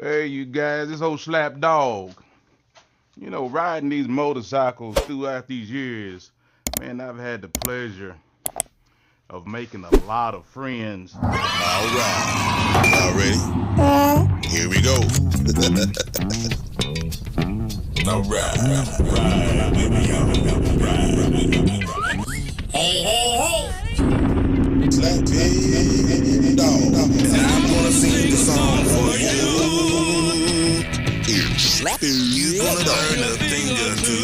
Hey, you guys, this old slap dog. You know, riding these motorcycles throughout these years, man, I've had the pleasure of making a lot of friends. All right. Y'all ready? Here we go. All right. Ride with me, y'all. Ride with me. Hey, hey, hey. Slap big dog. And I'm gonna sing the song for you. Slap. You gonna learn a thing or two.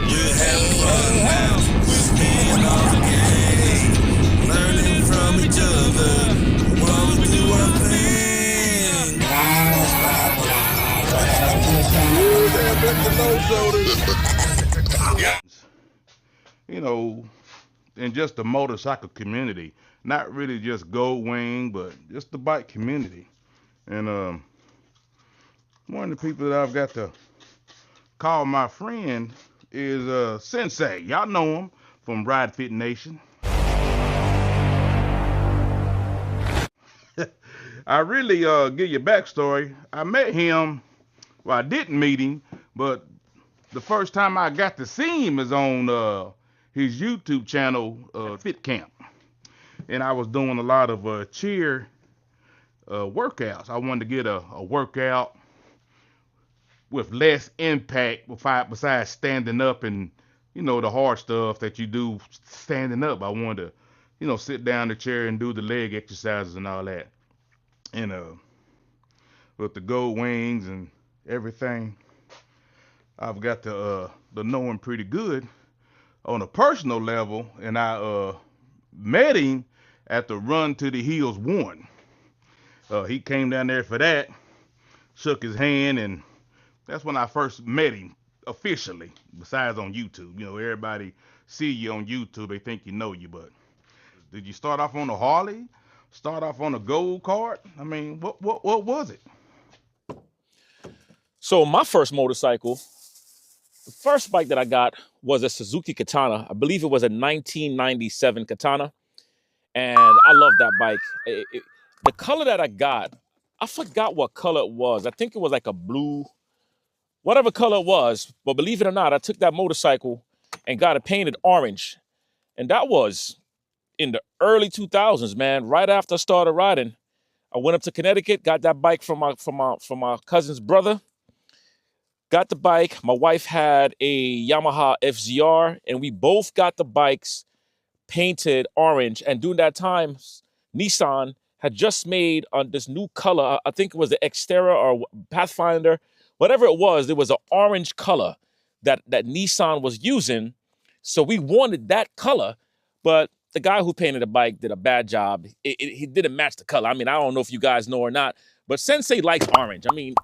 We're having fun now with me and all the gang. Learning from each other while we do our thing. You know, in just the motorcycle community, not really just Gold Wing, but just the bike community. And one of the people that I've got to call my friend is Sensei. Y'all know him from Ride Fit Nation. I really give you a backstory. I met him. Well, I didn't meet him, but the first time I got to see him is on his YouTube channel, Fit Camp, and I was doing a lot of cheer workouts. I wanted to get a workout with less impact besides standing up and the hard stuff that you do standing up. I wanted to sit down in the chair and do the leg exercises and all that. And with the gold wings and everything, I've got to know him pretty good on a personal level, and I met him at the Run to the Hills 1. He came down there for that, shook his hand, and that's when I first met him officially, besides on YouTube. Everybody see you on YouTube, they think you know you, but did you start off on a Harley? Start off on a gold cart? I mean, what was it? So my first motorcycle, the first bike that I got was a Suzuki Katana. I believe it was a 1997 Katana. And I love that bike. The color that I got, I forgot what color it was. I think it was like a blue, whatever color it was. But believe it or not, I took that motorcycle and got it painted orange. And that was in the early 2000s, man. Right after I started riding, I went up to Connecticut, got that bike from my cousin's brother. Got the bike. My wife had a Yamaha FZR, and we both got the bikes painted orange. And during that time, Nissan had just made this new color. I think it was the Xterra or Pathfinder, whatever it was. There was an orange color that Nissan was using. So we wanted that color, but the guy who painted the bike did a bad job. He didn't match the color. I mean, I don't know if you guys know or not, but Sensei likes orange. I mean,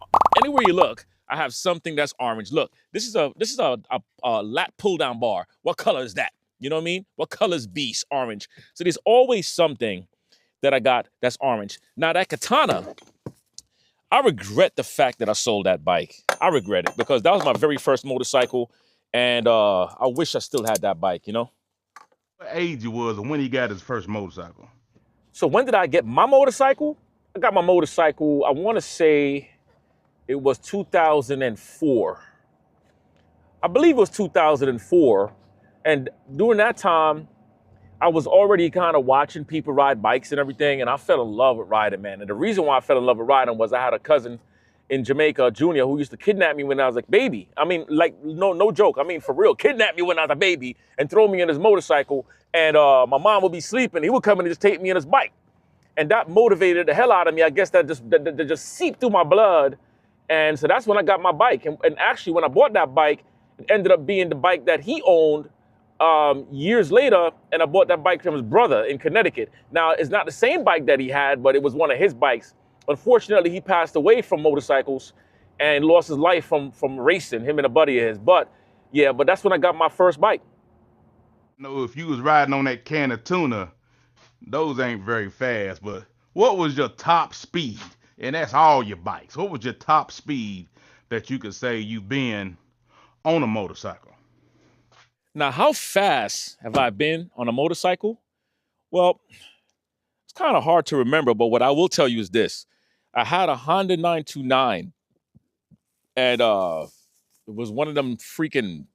anywhere you look, I have something that's orange. Look, this is a lat pull down bar. What color is that? You know what I mean? What color is Beast? Orange. So there's always something that I got that's orange. Now that Katana, I regret the fact that I sold that bike. I regret it because that was my very first motorcycle, and I wish I still had that bike, What age you was and when he got his first motorcycle? So when did I get my motorcycle? I got my motorcycle, I want to say it was 2004. I believe it was 2004. And during that time, I was already kind of watching people ride bikes and everything, and I fell in love with riding, man. And the reason why I fell in love with riding was I had a cousin in Jamaica, Junior, who used to kidnap me when I was a baby. I mean, like, no joke. I mean, for real, kidnap me when I was a baby and throw me in his motorcycle. And my mom would be sleeping. He would come in and just take me in his bike. And that motivated the hell out of me. I guess that just seeped through my blood. And so that's when I got my bike. And actually, when I bought that bike, it ended up being the bike that he owned years later, and I bought that bike from his brother in Connecticut. Now, it's not the same bike that he had, but it was one of his bikes. Unfortunately, he passed away from motorcycles and lost his life from racing, him and a buddy of his. But yeah, but that's when I got my first bike. If you was riding on that can of tuna, those ain't very fast, but what was your top speed? And that's all your bikes. What was your top speed that you could say you've been on a motorcycle? Now, how fast have I been on a motorcycle? Well, it's It's kind of hard to remember, but what I will tell you is this. I had a Honda 929, and it was one of them freaking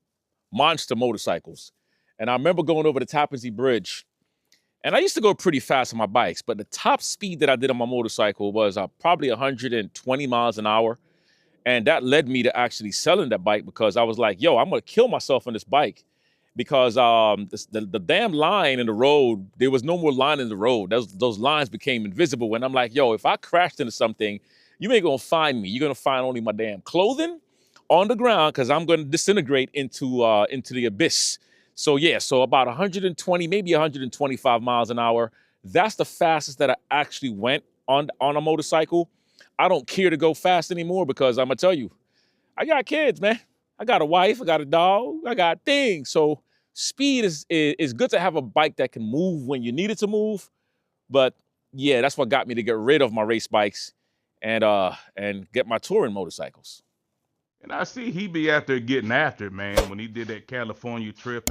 monster motorcycles. And I remember going over the Tappan Zee Bridge, and I used to go pretty fast on my bikes, but the top speed that I did on my motorcycle was probably 120 miles an hour. And that led me to actually selling that bike because I was like, yo, I'm going to kill myself on this bike because the damn line in the road, there was no more line in the road. Those lines became invisible. And I'm like, yo, if I crashed into something, you ain't going to find me. You're going to find only my damn clothing on the ground because I'm going to disintegrate into the abyss. So yeah, so about 120, maybe 125 miles an hour. That's the fastest that I actually went on a motorcycle. I don't care to go fast anymore because I'm gonna tell you, I got kids, man. I got a wife, I got a dog, I got things. So speed is good to have a bike that can move when you need it to move. But yeah, that's what got me to get rid of my race bikes and get my touring motorcycles. And I see he be out there getting after it, man, when he did that California trip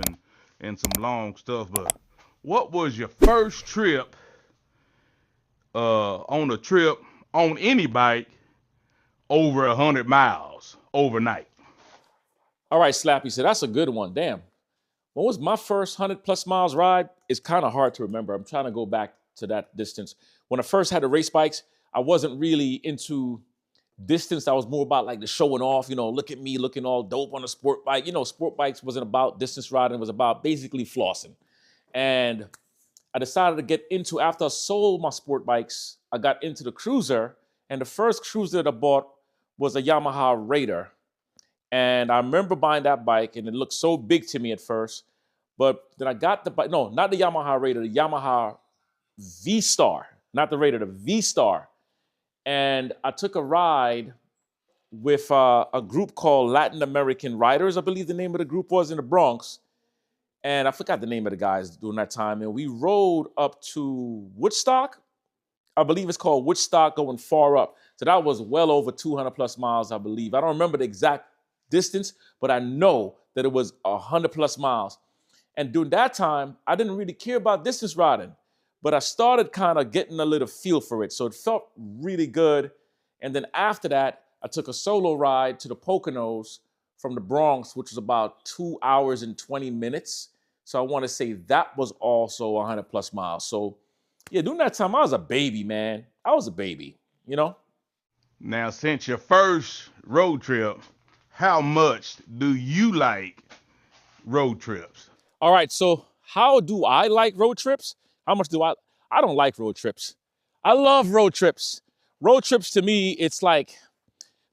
and some long stuff. But what was your first trip on a trip on any bike over 100 miles overnight? All right, Slappy said, that's a good one. Damn. What was my first 100+ miles ride? It's kind of hard to remember. I'm trying to go back to that distance. When I first had the race bikes, I wasn't really into distance. I was more about like the showing off, look at me looking all dope on a sport bike. Sport bikes wasn't about distance riding. It was about basically flossing. And I decided to get into, after I sold my sport bikes, I got into the cruiser. And the first cruiser that I bought was a Yamaha Raider. And I remember buying that bike, and it looked so big to me at first. But then I got the bike, no, not the Yamaha Raider, the Yamaha V-Star, not the Raider, the V-Star. And I took a ride with a group called Latin American Riders, I believe the name of the group was, in the Bronx. And I forgot the name of the guys during that time. And we rode up to Woodstock. I believe it's called Woodstock, going far up. So that was well over 200+ miles, I believe. I don't remember the exact distance, but I know that it was 100+ miles. And during that time, I didn't really care about distance riding, but I started kind of getting a little feel for it. So it felt really good. And then after that, I took a solo ride to the Poconos from the Bronx, which was about 2 hours and 20 minutes. So I want to say that was also 100+ miles. So yeah, during that time, I was a baby, man. I was a baby, Now, since your first road trip, how much do you like road trips? All right, so how do I like road trips? How much do I don't like road trips. I love road trips. Road trips to me, it's like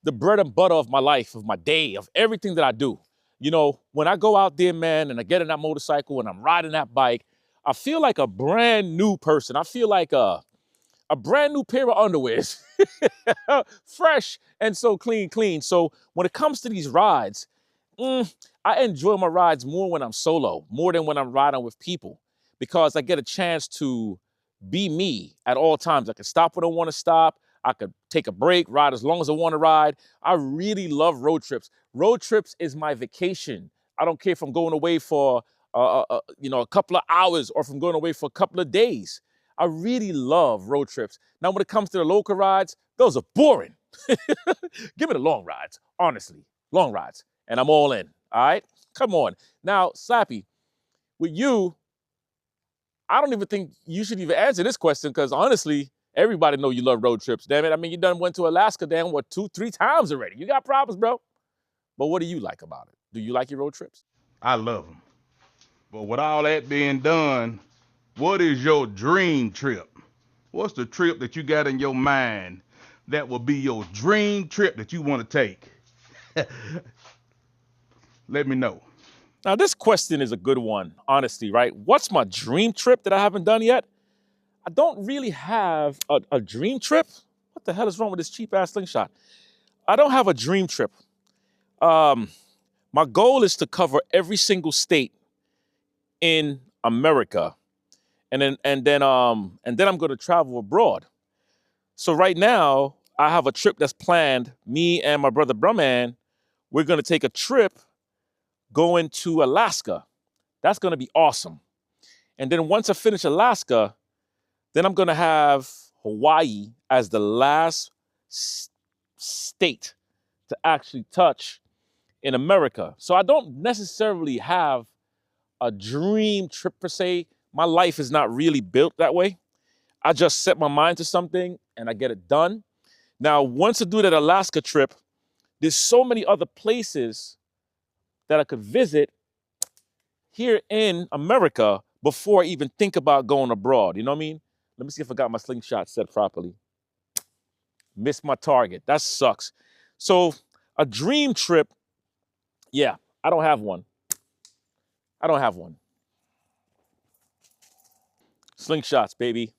the bread and butter of my life, of my day, of everything that I do. When I go out there, man, and I get in that motorcycle and I'm riding that bike, I feel like a brand new person. I feel like a brand new pair of underwears. Fresh and so clean. So when it comes to these rides, I enjoy my rides more when I'm solo, more than when I'm riding with people, because I get a chance to be me at all times. I can stop when I want to stop. I could take a break, ride as long as I want to ride. I really love road trips. Road trips is my vacation. I don't care if I'm going away for a couple of hours or if I'm going away for a couple of days. I really love road trips. Now, when it comes to the local rides, those are boring. Give me the long rides, honestly, long rides. And I'm all in, all right? Come on. Now, Slappy, with you, I don't even think you should even answer this question because honestly, everybody know you love road trips, damn it. I mean, you done went to Alaska, damn, 2-3 times already. You got problems, bro. But what do you like about it? Do you like your road trips? I love them. But with all that being done, what is your dream trip? What's the trip that you got in your mind that will be your dream trip that you want to take? Let me know. Now, this question is a good one, honestly, right? What's my dream trip that I haven't done yet? I don't really have a dream trip. What the hell is wrong with this cheap-ass Slingshot? I don't have a dream trip. My goal is to cover every single state in America. And then I'm going to travel abroad. So right now, I have a trip that's planned. Me and my brother Brumman, we're going to take a trip going to Alaska. That's going to be awesome. And then once I finish Alaska, Then I'm going to have Hawaii as the last state to actually touch in America. So I don't necessarily have a dream trip per se. My life is not really built that way. I just set my mind to something and I get it done. Now, once I do that Alaska trip, there's so many other places that I could visit here in America before I even think about going abroad. You know what I mean? Let me see if I got my slingshot set properly. Missed my target. That sucks. So a dream trip, yeah, I don't have one. I don't have one. Slingshots, baby.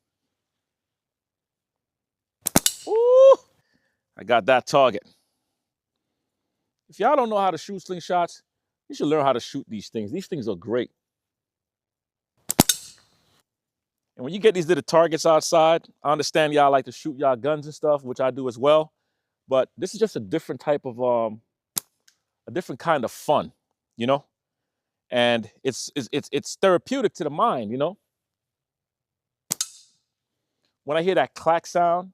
Ooh, I got that target. If y'all don't know how to shoot slingshots, you should learn how to shoot these things. These things are great. And when you get these little targets outside, I understand y'all like to shoot y'all guns and stuff, which I do as well. But this is just a different type of, a different kind of fun, you know? And it's therapeutic to the mind, you know? When I hear that clack sound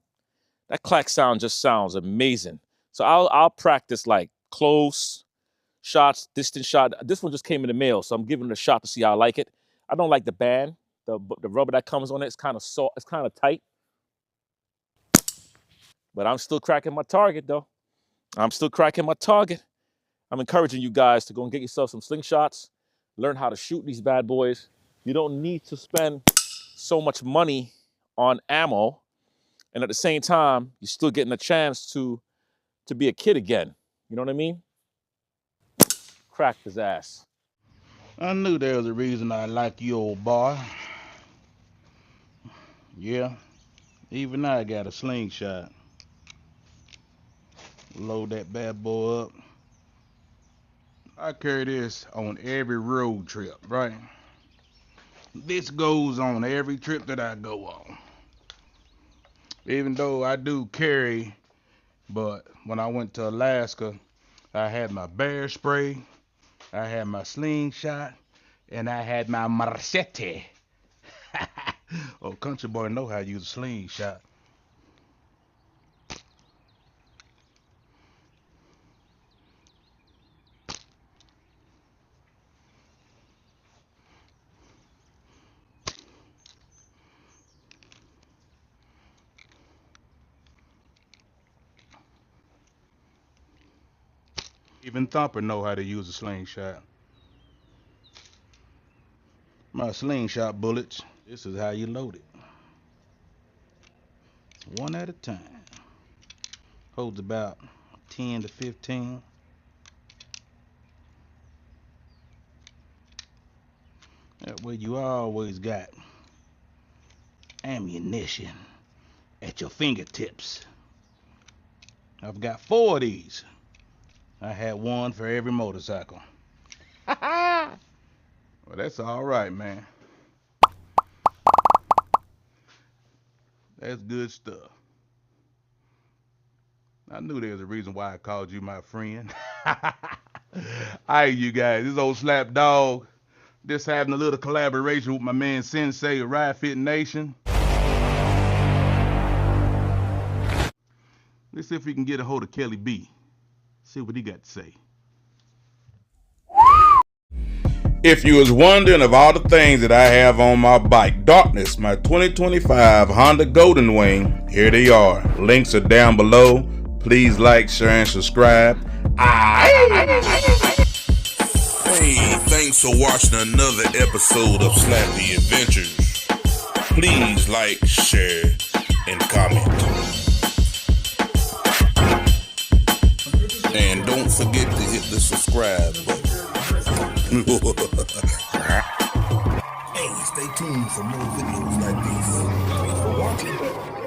just sounds amazing. So I'll practice like close shots, distant shot. This one just came in the mail, so I'm giving it a shot to see how I like it. I don't like the band. The rubber that comes on it is kind of soft. It's kind of tight. But I'm still cracking my target, though. I'm still cracking my target. I'm encouraging you guys to go and get yourself some slingshots. Learn how to shoot these bad boys. You don't need to spend so much money on ammo. And at the same time, you're still getting a chance to be a kid again. You know what I mean? Crack his ass. I knew there was a reason I like you, old boy. Yeah, even I got a slingshot. Load that bad boy up. I carry this on every road trip, right? This goes on every trip that I go on. Even though I do carry, but when I went to Alaska, I had my bear spray, I had my slingshot, and I had my machete. Oh, country boy know how to use a slingshot. Even Thumper know how to use a slingshot. My slingshot bullets, this is how you load it. One at a time. Holds about 10 to 15. That way you always got ammunition at your fingertips. I've got 4 of these. I had one for every motorcycle. Well, that's all right, man. That's good stuff. I knew there was a reason why I called you my friend. Alright, you guys, this old slap dog. Just having a little collaboration with my man Sensei of Ride Fit Nation. Let's see if we can get a hold of Kelly B. See what he got to say. If you was wondering of all the things that I have on my bike, Darkness, my 2025 Honda Golden Wing, here they are. Links are down below. Please like, share, and subscribe. Hey, thanks for watching another episode of Slappy Adventures. Please like, share, and comment. And don't forget to hit the subscribe button. Hey, stay tuned for more videos like these. Thanks for watching.